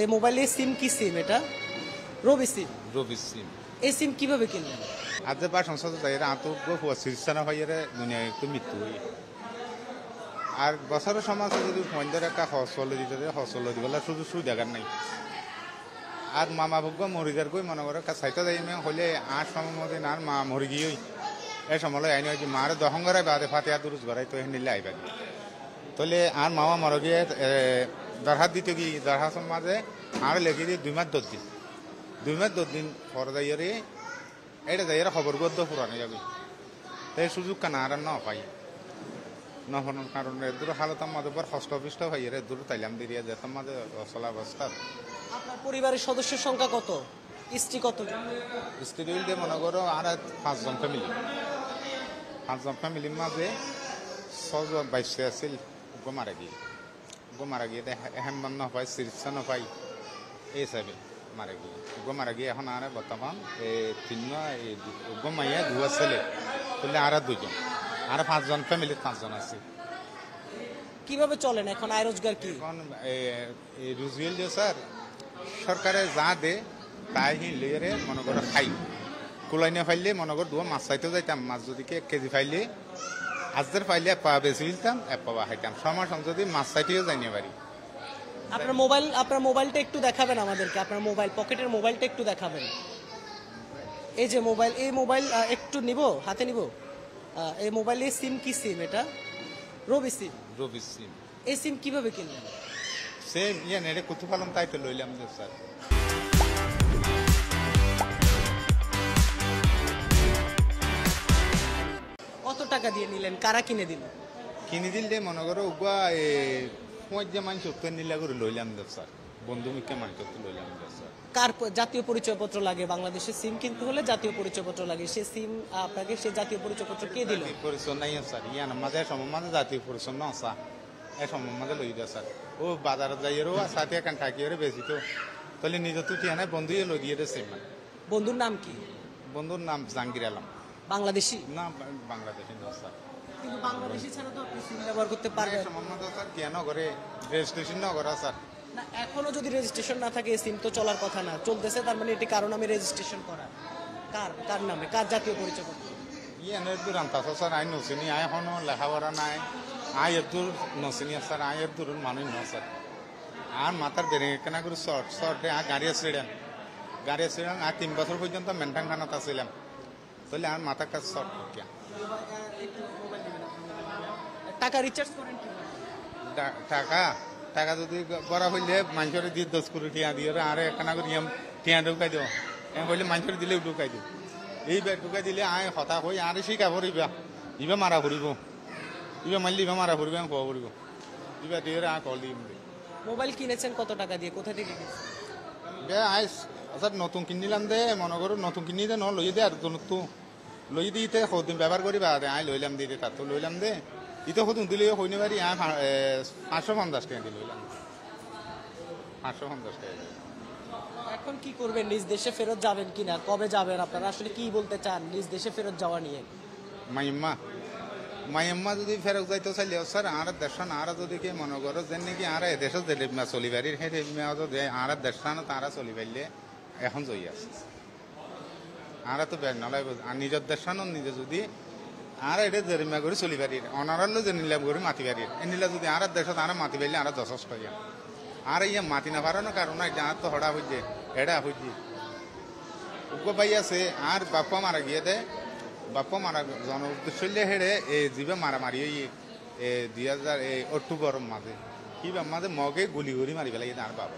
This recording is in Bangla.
এই মোবাইলের সিম কি সিম এটা? রবি সিম। রবি সিম এই সিম কিভাবে কিনলেন? আজ যে বা সংসদ যাই আতো হুয়া শীর্ষানা হইরে দুনিয়া একটু মৃত্যু হই আর বছরের সমাজে যদি মন্দির একটা হসল দিতে হসল দিবলা শুধু সুবিধাগার নাই আর মামা ভোগ্য মরিদার গই মনে করে সাইতে যাই হলে আর সময় মধ্যে আর মা মরি গিয়ে এই সময় আইন কি মার দহঙ্গরাই বাদে ফাতে আর দুরুজ গড়াই তো নিলে আইবানি তাহলে আর মামা মর গিয়ে দরহাত দিতে গিয়ে দরহাসের মাঝে আর লেগে দিয়ে 2 মাস 10 দিন 2 মাস 10 দিন পর যাইরে এটা যাইরে খবর গদ্দ পুরানো যাবে এই সুযোগ কানা আর না পাই নহনের কারণে দূর হালতার মাঝে পর হস্ট অফিসটা হইরে দূর তাইলাম দিয়ে যেতাম মাঝে চলা অবস্থা। আপনার পরিবারের সদস্যের সংখ্যা কত? স্ত্রী কত? স্ত্রী দিয়ে মনে করো আর 5 জন ফ্যামিলি 5 জন ফ্যামিলির মাঝে 6 জন বাইশে আছিল মারা গিয়ে হেমবান না পাই চিকিৎসা না পাই এই হিসাবে মারা গিয়ে এখন আর বর্তমান মাইয়া 2 ছেলে তাহলে আর 2 জন আর 5 জন ফ্যামিলির 5 জন আছে। কিভাবে চলেন এখন? আয় রোজগার কি? এখন রুজুয়েল যে স্যার সরকারে যা দে তাই লিয়ে মনে করো খাই কুলাইনে ফাইলে মনে করো 2 মাছ চাইতেও যাইতাম মাছ যদি 1 কেজি ফাইলে আজদের ফাইলে পাওয়া বেশি ফেলতাম পাওয়া খাইতাম সমাসন যদি মাছ চাইতেও যাইনি পারি। আপনার মোবাইলটা একটু দেখাবেন আমাদেরকে, আপনার পকেটের মোবাইলটা একটু দেখাবেন। এই যে মোবাইল, এই মোবাইল একটু নিব, হাতে নিব। এই মোবাইলের সিম কি সিম এটা? রবি সিম। রবি সিম। এই সিম কিভাবে কিনলেন? সেম নেড়ে কুতু ফালাম তাই তো লইলাম যে স্যার। কত টাকা দিয়ে নিলেন? কারা কিনে দিল? কিনে দিলে মনে করো উগুয়া যে মানুষ উত্তর নিলা করে লইলাম যে স্যার বন্ধু মুখে মানুষ উত্তর লইলাম যে স্যার। কার জাতীয় পরিচয়পত্র লাগে? বাংলাদেশে সিম কিনতে হলে জাতীয় পরিচয়পত্র লাগে। সে সিম আপনাকে সে জাতীয় পরিচয়পত্র কে দিল? পরিচয় নাই স্যার ইয়ান মাঝে সময় মাঝে জাতীয় পরিচয় না আসা এই সময় মাঝে লই দেয় স্যার ও বাজারে যাইয়েরও সাথে এখান থাকিয়ে বেশি তো তাহলে নিজে তো ঠিয়া নাই বন্ধুই লই দিয়ে দেয় সিম। বন্ধুর নাম কি? বন্ধুর নাম জাহাঙ্গীর আলম। বাংলাদেশি না বাংলাদেশি না স্যার। কিন্তু বাংলাদেশি ছাড়া তো আপনি সিম ব্যবহার করতে পারবেন না। সময় মাঝে স্যার কেন করে রেজিস্ট্রেশন না করা স্যার। না, এখনো যদি রেজিস্ট্রেশন না থাকে সিম তো চলার কথা না। চলতেছে, তার মানে এটি কারণ আমি রেজিস্ট্রেশন করা। কার নামে? কার জাতীয় পরিচয়পত্র? এর দূর আনতাছ স্যার আই নচিনি আই এখনো লেখাপড়া নাই আই এর দূর নচিনি স্যার আই এর দূর মানুষ ন স্যার আর মাথার বেড়ে কেনা করে শর্ট গাড়ি আসছিলাম আর 3 বছর পর্যন্ত মেনটেন খানাত আসছিলাম তাহলে আর মাথার কাছে শর্ট কিয়া টাকা রিচার্জ করেন কি? টাকা যদি করা হইলে মানুষের দিয়ে 10 কোটি টিয়া দিয়ে আর একখানা করে টিয়া ঢুকাই দেব এম বললে মানুষের দিলেও ঢুকাই দেব এই ব্যাগ ঢুকাই দিলে আয় হতা হই আর শিখাব ইবা মারা ফুরিব ইবা মারলে ইবা মারা ফুরিব আমি খোয়া ফুরিব ইবা দিয়ে আ কল দিই মোবাইল কিনেছেন কত টাকা দিয়ে? কোথা থেকে কিনেছেন? বে আয় আচ্ছা নতুন কিনিলাম দে মনে করো নতুন কিনি দে ন লই দে আর তো লই দিতে সদিন ব্যবহার করি বা আয় লইলাম দিতে তার তো লইলাম দে ইতো সদুন দিলে হইনি পারি আয় 550 টাকা দিয়ে লইলাম 550 টাকা। এখন কি করবেন? নিজ দেশে ফেরত যাবেন কিনা? কবে যাবেন? আপনারা আসলে কি বলতে চান নিজ দেশে ফেরত যাওয়া নিয়ে? মাইম্মা যদি ফেরত যাইতে চাইলে স্যার আর দেশান আর যদি কে মনে করো যে নাকি আর এদেশে যে চলি পারি সেই আর দেশান তারা চলি পারলে এখন জয়ী আছে আর তো ব্যাগ নলাই আর নিজের দেশান নিজে যদি আর এটা জেরিমা করে চলি পারি অনারালো যে নিলাম করে মাতি পারি নিলা যদি আর দেশত আর মাতি পারলে আর যথেষ্ট আর ইয়ে মাতি না পারানো কারণ আর তো হড়া হইছে হেডা হইছে উগ্র পাই আছে আর বাপ্পা মারা গিয়ে দে বাপ্পা মারা জন উদ্দেশ্য হেড়ে এই জীবে মারামারি 2000 অক্টোবর মাঝে কি মাঝে মগে গুলি গুলি মারি পেলাই আর বাবা